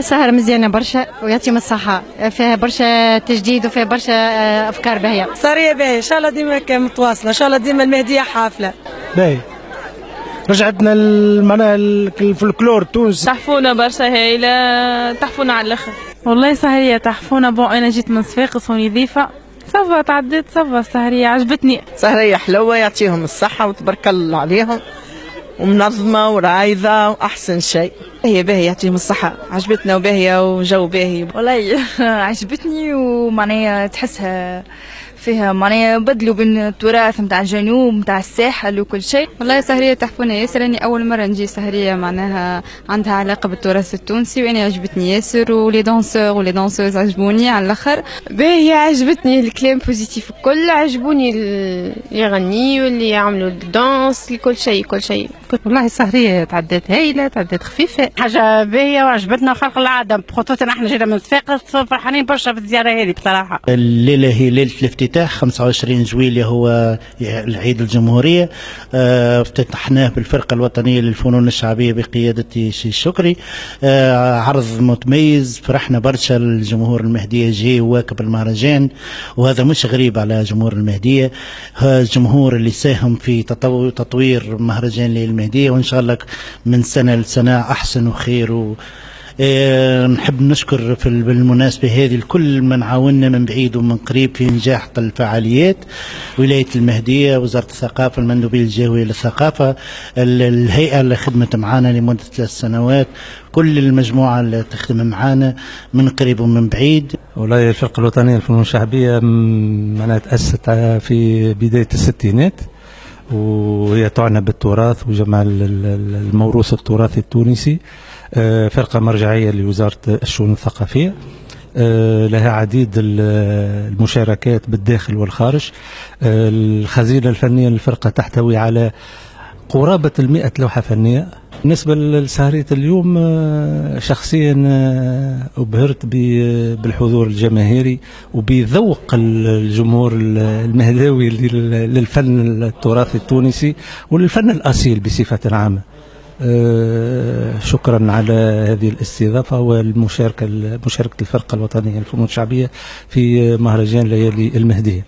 سهرة مزيانة برشا ويعطيهم الصحة، فيها برشا تجديد وفيها برشا أفكار باهية. سهرية باهية إن شاء الله ديما متواصلة، إن شاء الله ديما المهدية حافلة. باهي رجعتنا معناها الفلكلور التونسي. تحفونا برشا هايلة، تحفونا على الآخر. والله سهرية تحفونا. بون أنا جيت من صفاقس ونظيفة صفا تعديت صفا السهرية عجبتني. سهرية حلوة يعطيهم الصحة وتبارك الله عليهم ومنظمة ورايضة وأحسن شيء. هي باهية يعطيهم الصحة، عجبتنا وباهية وجو باهي. والله عجبتني ومعناها تحسها فيها معناها بدلوا بين التراث نتاع الجنوب نتاع الساحل وكل شيء. والله سهرية تحفونا ياسر، اني اول مرة نجي سهرية معناها عندها علاقة بالتراث التونسي، وانا عجبتني ياسر ولي دانسور ولي دانسوز عجبوني على الاخر. باهي عجبتني الكلام بوزيتيف الكل، عجبوني اللي يغنيوا اللي يعملوا الدانس كل شيء كل شيء. والله السهرية تعدات هايلة، تعدات خفيفة، حاجة باهية وعجبتنا خلق العادة، خصوصا احنا جينا من صفاقس فرحانين برشا بالزيارة هذه بصراحة. الليلة هي ليلة الافتتاح 25 جويلية هو العيد الجمهورية. افتتحناه بالفرقة الوطنية للفنون الشعبية بقيادة شي شكري. عرض متميز، فرحنا برشا. الجمهور المهدية جاي واكب المهرجان، وهذا مش غريب على جمهور المهدية. الجمهور اللي ساهم في تطوير مهرجان المهدية، وإن شاء الله من سنة لسنة أحسن وخير. نحب نشكر بالمناسبة هذه الكل من عاوننا من بعيد ومن قريب في نجاح الفعاليات. ولاية المهدية، وزارة الثقافة، المندوبية الجهوية للثقافة، الهيئة اللي خدمت معنا لمدة 3 سنوات، كل المجموعة اللي تخدم معنا من قريب ومن بعيد. والله الفرقة الوطنية للفنون الشعبية معناها تأسست في بداية الستينات، وهي تعنى بالتراث وجمع الموروث التراثي التونسي. فرقة مرجعية لوزارة الشؤون الثقافية، لها عديد المشاركات بالداخل والخارج. الخزينة الفنية للفرقة تحتوي على قرابة 100 لوحة فنية. بالنسبة لسهرية اليوم شخصيا أبهرت بالحضور الجماهيري وبذوق الجمهور المهداوي للفن التراثي التونسي وللفن الأصيل بصفة عامة. شكرا على هذه الاستضافة والمشاركة الفرقة الوطنية للفنون الشعبية في مهرجان ليالي المهدية.